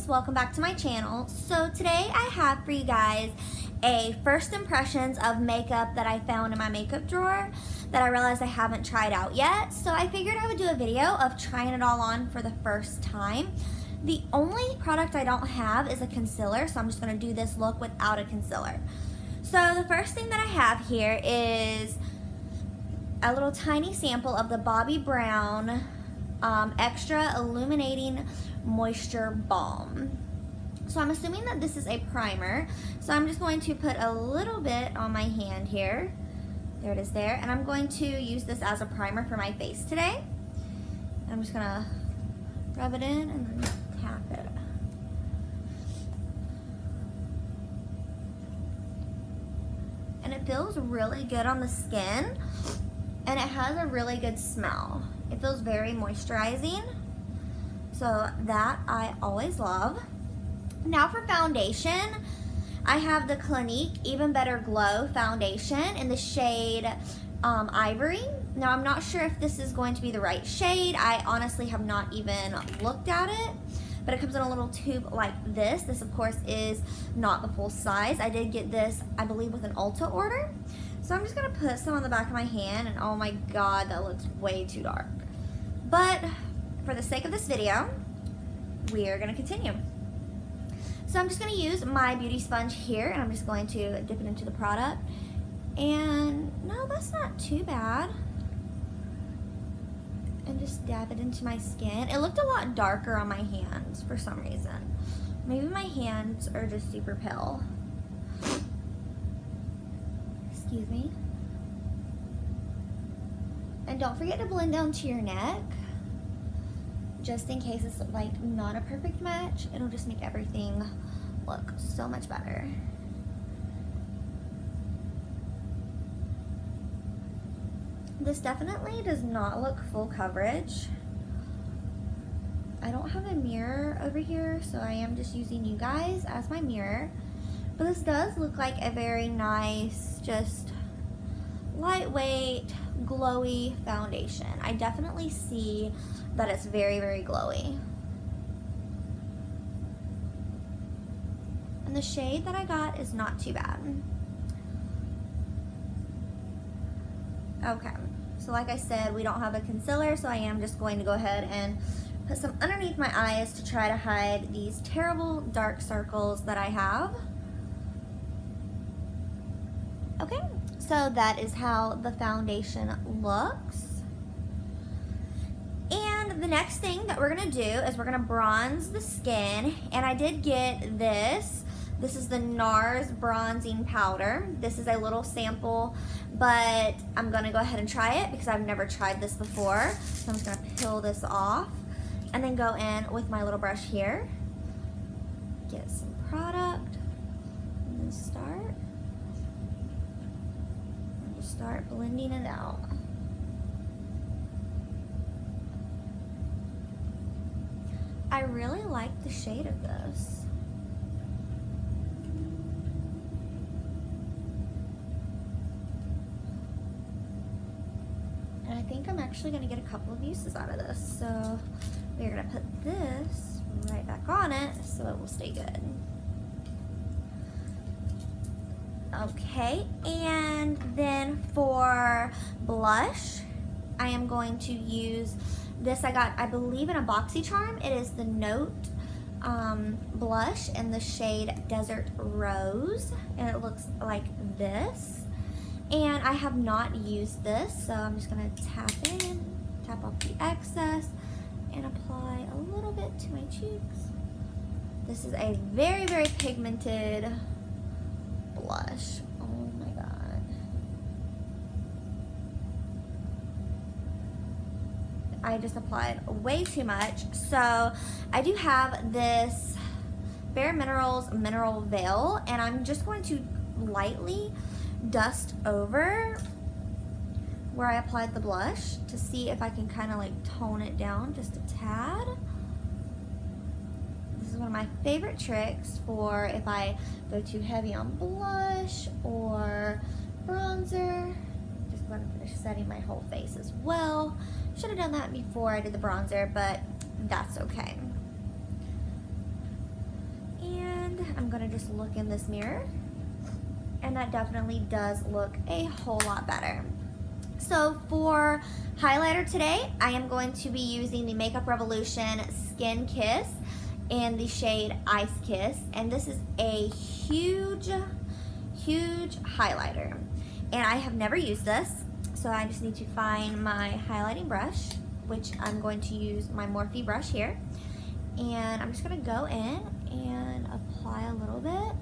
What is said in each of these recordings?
loves, welcome back to my channel. So today I have for you guys a first impressions of makeup that I found in my makeup drawer that I realized I haven't tried out yet. So I figured I would do a video of trying it all on for the first time. The only product I don't have is a concealer, so I'm just going to do this look without a concealer. So the first thing that I have here is a little tiny sample of the Bobbi Brown Extra Illuminating Moisture Balm. So I'm assuming that this is a primer. So I'm just going to put a little bit on my hand here. There it is there. And I'm going to use this as a primer for my face today. I'm just gonna rub it in and then tap it. And it feels really good on the skin. And it has a really good smell. It feels very moisturizing. So that I always love. Now for foundation, I have the Clinique Even Better Glow Foundation in the shade Ivory. Now I'm not sure if this is going to be the right shade. I honestly have not even looked at it. But it comes in a little tube like this. This of course is not the full size. I did get this, I believe, with an Ulta order. So I'm just gonna put some on the back of my hand, and oh my god, that looks way too dark. But for the sake of this video, we are gonna continue. So I'm just gonna use my beauty sponge here, and I'm just going to dip it into the product. And no, that's not too bad. And just dab it into my skin. It looked a lot darker on my hands for some reason. Maybe my hands are just super pale. Excuse me. And don't forget to blend down to your neck, just in case it's like not a perfect match. It'll just make everything look so much better. This definitely does not look full coverage. I don't have a mirror over here, so I am just using you guys as my mirror. But this does look like a very nice, just lightweight, glowy foundation. I definitely see that it's very, very glowy. And the shade that I got is not too bad. Okay, so like I said, we don't have a concealer, so I am just going to go ahead and put some underneath my eyes to try to hide these terrible dark circles that I have. Okay, so that is how the foundation looks. And the next thing that we're gonna do is we're gonna bronze the skin. And I did get this. This is the NARS bronzing powder. This is a little sample, but I'm gonna go ahead and try it because I've never tried this before. So I'm just gonna peel this off and then go in with my little brush here. Get some product and then start blending it out. I really like the shade of this. And I think I'm actually gonna get a couple of uses out of this. So we're gonna put this right back on it so it will stay good. Okay, and then for blush, I am going to use this. I got, I believe, in a BoxyCharm. It is the Note blush in the shade Desert Rose, and it looks like this. And I have not used this, so I'm just gonna tap off the excess, and apply a little bit to my cheeks. This is a very, very pigmented blush. Oh my god. I just applied way too much. So I do have this Bare Minerals Mineral Veil, and I'm just going to lightly dust over where I applied the blush to see if I can kind of like tone it down just a tad. This is one of my favorite tricks for if I go too heavy on blush or bronzer. Just going to finish setting my whole face as well. Should have done that before I did the bronzer, but that's okay. just look in this mirror, and that definitely does look a whole lot better. So for highlighter today, I am going to be using the Makeup Revolution Skin Kiss in the shade Ice Kiss, and this is a huge highlighter, and I have never used this, so I just need to find my highlighting brush, which I'm going to use my Morphe brush here, and I'm just going to go in and apply a little bit.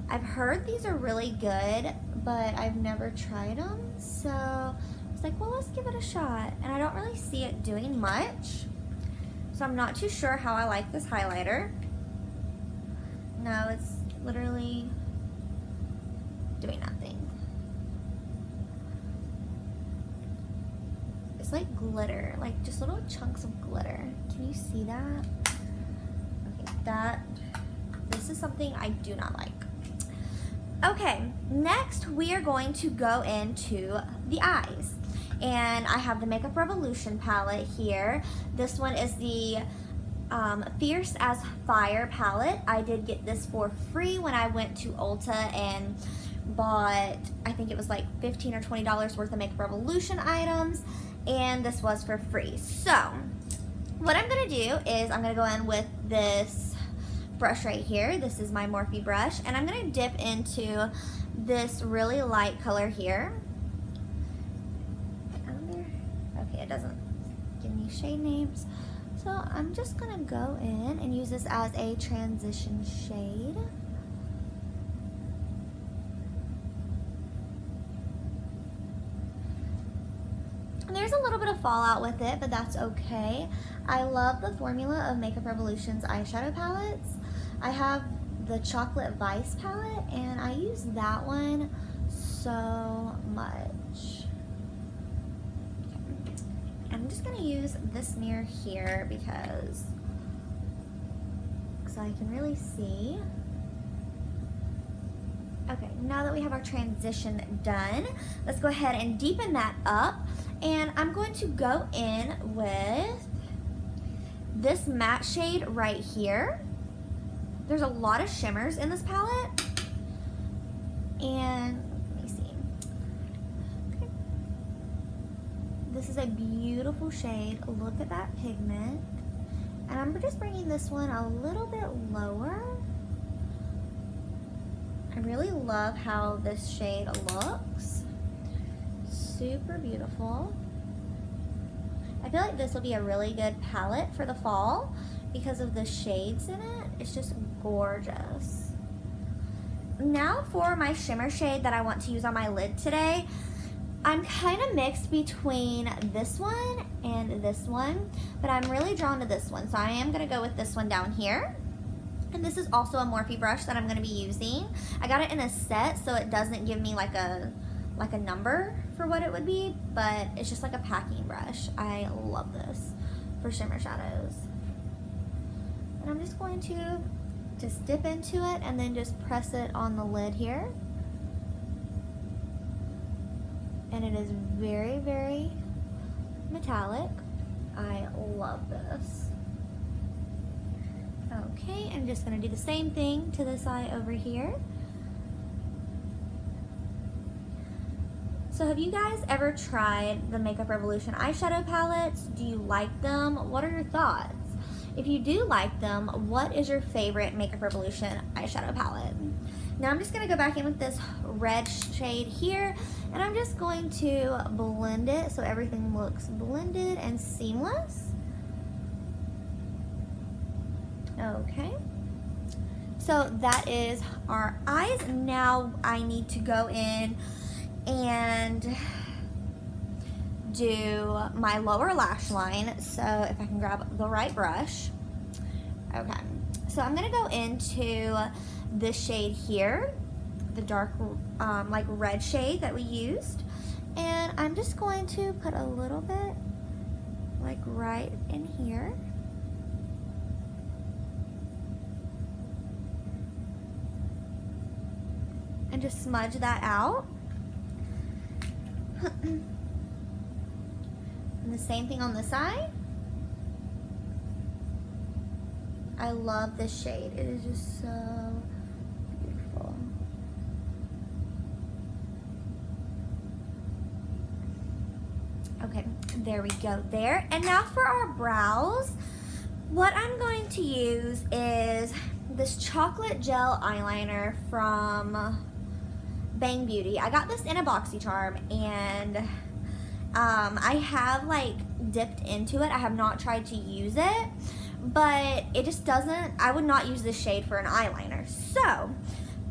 I've heard these are really good, but I've never tried them, so I was like, well, let's give it a shot. And I don't really see it doing much, so I'm not too sure how I like this highlighter. No, it's literally doing nothing. It's like glitter, like just little chunks of glitter. Can you see that? Okay, this is something I do not like. Okay, next we are going to go into the eyes, and I have the Makeup Revolution palette here. This one is the Fierce as Fire palette. I did get this for free when I went to Ulta and bought, I think it was like $15 or $20 worth of Makeup Revolution items, and this was for free. So what I'm gonna do is I'm gonna go in with this brush right here. This is my Morphe brush, and I'm gonna dip into this really light color here. Okay, it doesn't give me shade names, so I'm just gonna go in and use this as a transition shade. And there's a little bit of fallout with it, but that's okay. I love the formula of Makeup Revolution's eyeshadow palettes. I have the Chocolate Vice palette, and I use that one so much. I'm just gonna use this mirror here because so I can really see. Okay, now that we have our transition done, let's go ahead and deepen that up, and I'm going to go in with this matte shade right here. There's a lot of shimmers in this palette, and let me see. Okay. This is a beautiful shade. Look at that pigment. And I'm just bringing this one a little bit lower. I really love how this shade looks. Super beautiful. I feel like this will be a really good palette for the fall because of the shades in it. It's just gorgeous. Now for my shimmer shade that I want to use on my lid today, I'm kind of mixed between this one and this one, but I'm really drawn to this one, so I am going to go with this one down here. And this is also a Morphe brush that I'm going to be using. I got it in a set, so it doesn't give me like a number for what it would be, but it's just like a packing brush. I love this for shimmer shadows. And I'm just going to just dip into it and then just press it on the lid here. And it is very, very metallic. I love this. Okay, I'm just gonna do the same thing to this eye over here. So have you guys ever tried the Makeup Revolution eyeshadow palettes? Do you like them? What are your thoughts? If you do like them, what is your favorite Makeup Revolution eyeshadow palette? Now I'm just gonna go back in with this red shade here, and I'm just going to blend it so everything looks blended and seamless. Okay, so that is our eyes. Now I need to go in and do my lower lash line. So if I can grab the right brush. Okay, so I'm gonna go into this shade here, the dark like red shade that we used, and I'm just going to put a little bit like right in here. And just smudge that out. And the same thing on the side. I love this shade. It is just so There we go there. And now for our brows, what I'm going to use is this chocolate gel eyeliner from Bang Beauty. I got this in a BoxyCharm, and I have like dipped into it. I have not tried to use it, but it just doesn't, I would not use this shade for an eyeliner. So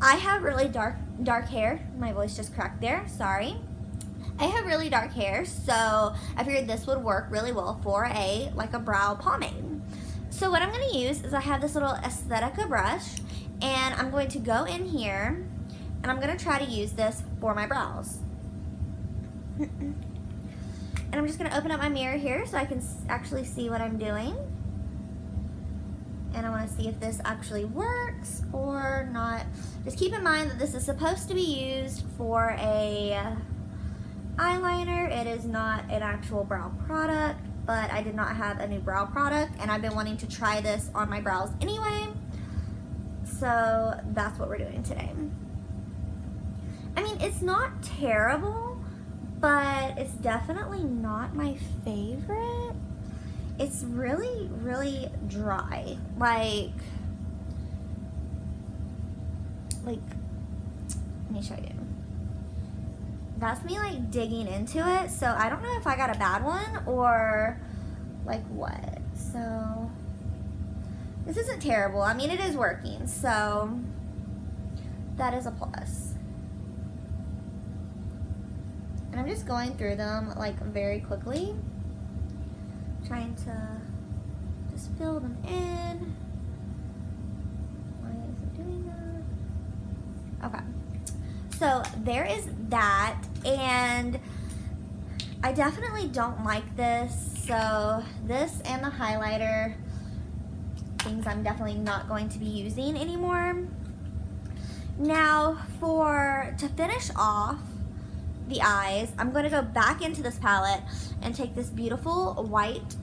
I have really dark hair. My voice just cracked there, sorry. I have really dark hair, so I figured this would work really well for a brow pomade. So what I'm going to use is I have this little Aesthetica brush, and I'm going to go in here and I'm going to try to use this for my brows. And I'm just going to open up my mirror here so I can actually see what I'm doing. And I want to see if this actually works or not. Just keep in mind that this is supposed to be used for a eyeliner. It is not an actual brow product, but I did not have a new brow product, and I've been wanting to try this on my brows anyway. So that's what we're doing today. I mean, it's not terrible, but it's definitely not my favorite. It's really, really dry. Like, let me show you. That's me like digging into it. So I don't know if I got a bad one or like what. So this isn't terrible. I mean, it is working. So that is a plus. And I'm just going through them like very quickly, trying to just fill them in. Why is it doing that? Okay. So there is that, and I definitely don't like this. So this and the highlighter, things I'm definitely not going to be using anymore. Now to finish off the eyes, I'm going to go back into this palette and take this beautiful white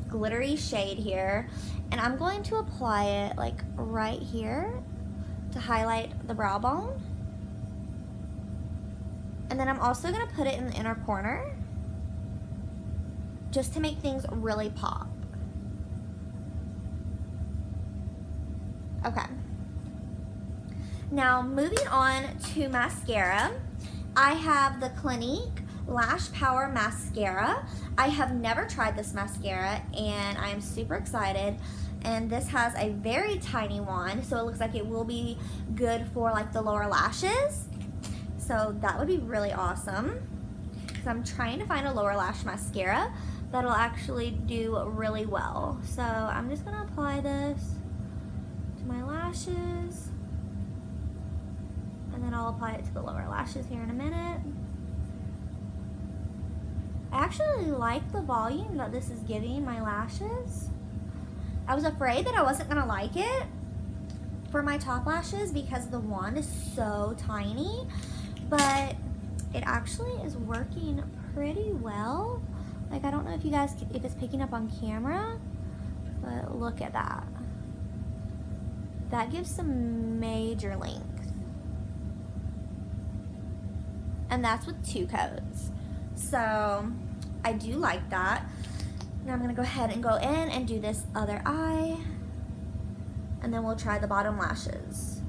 glittery shade here, and I'm going to apply it like right here to highlight the brow bone. And then I'm also going to put it in the inner corner just to make things really pop. Okay. Now moving on to mascara, I have the Clinique Lash Power Mascara. I have never tried this mascara, and I am super excited. And this has a very tiny wand, so it looks like it will be good for like the lower lashes. So that would be really awesome. So I'm trying to find a lower lash mascara that'll actually do really well. So I'm just gonna apply this to my lashes, and then I'll apply it to the lower lashes here in a minute. I actually like the volume that this is giving my lashes. I was afraid that I wasn't gonna like it for my top lashes because the wand is so tiny, but it actually is working pretty well. Like, I don't know if you guys, if it's picking up on camera, but look at that. That gives some major length. And that's with 2 coats. So I do like that. Now I'm gonna go ahead and go in and do this other eye, and then we'll try the bottom lashes.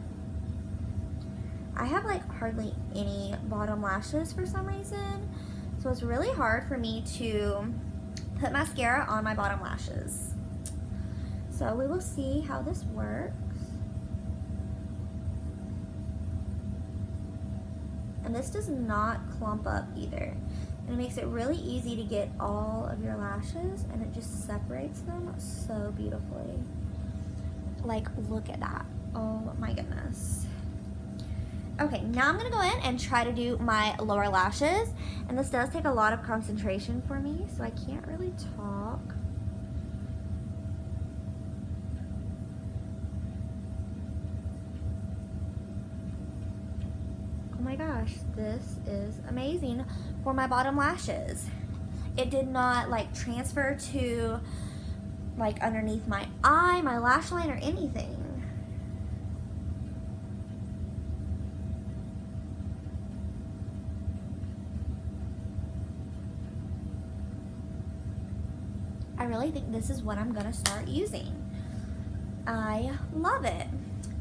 I have like hardly any bottom lashes for some reason, so it's really hard for me to put mascara on my bottom lashes. So we will see how this works. And this does not clump up either. And it makes it really easy to get all of your lashes, and it just separates them so beautifully. Like, look at that. Oh my goodness. Okay, now I'm gonna go in and try to do my lower lashes. And this does take a lot of concentration for me, so I can't really talk. Oh my gosh, this is amazing for my bottom lashes. It did not like transfer to like underneath my eye, my lash line, or anything. I really think this is what I'm gonna start using. I love it.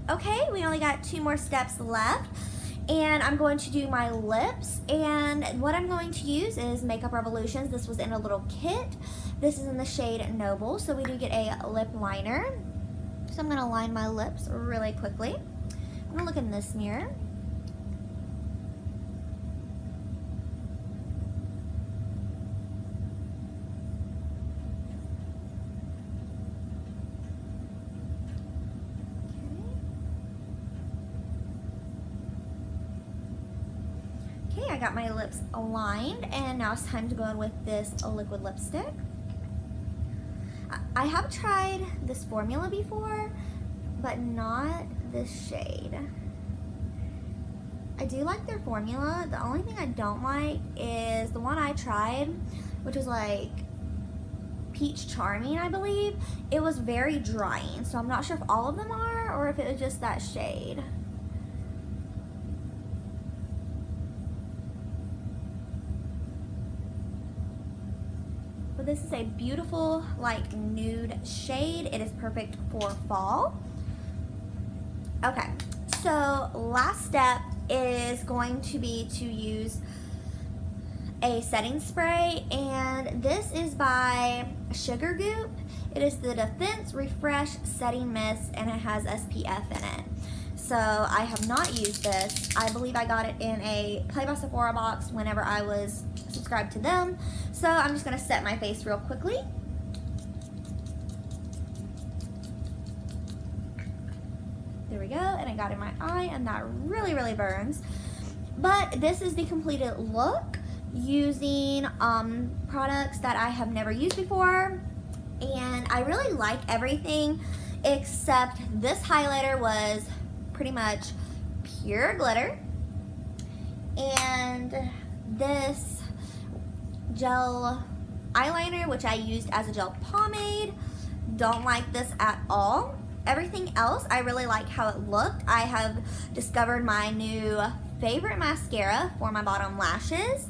Okay, we only got 2 more steps left, and I'm going to do my lips, and what I'm going to use is Makeup Revolutions. This was in a little kit. This is in the shade Noble, so we do get a lip liner. So I'm gonna line my lips really quickly. I'm gonna look in this mirror. Okay, I got my lips aligned, and now it's time to go in with this liquid lipstick. I have tried this formula before, but not this shade. I do like their formula. The only thing I don't like is the one I tried, which was like Peach Charming, I believe. It was very drying, so I'm not sure if all of them are or if it was just that shade. But this is a beautiful, like, nude shade. It is perfect for fall. Okay, so last step is going to be to use a setting spray, and this is by Sugar Goop. It is the Defense Refresh Setting Mist, and it has SPF in it. So I have not used this. I believe I got it in a Play by Sephora box whenever I was subscribed to them. So I'm just gonna set my face real quickly. There we go, and I got in my eye, and that really, really burns. But this is the completed look using products that I have never used before, and I really like everything except this highlighter was pretty much pure glitter, and this gel eyeliner, which I used as a gel pomade, don't like this at all. Everything else, I really like how it looked. I have discovered my new favorite mascara for my bottom lashes,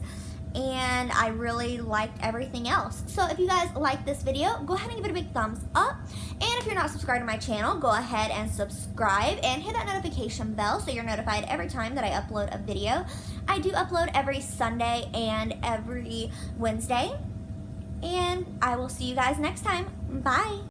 and I really liked everything else. So if you guys like this video, go ahead and give it a big thumbs up. And if you're not subscribed to my channel, go ahead and subscribe and hit that notification bell so you're notified every time that I upload a video. I do upload every Sunday and every Wednesday. And I will see you guys next time. Bye.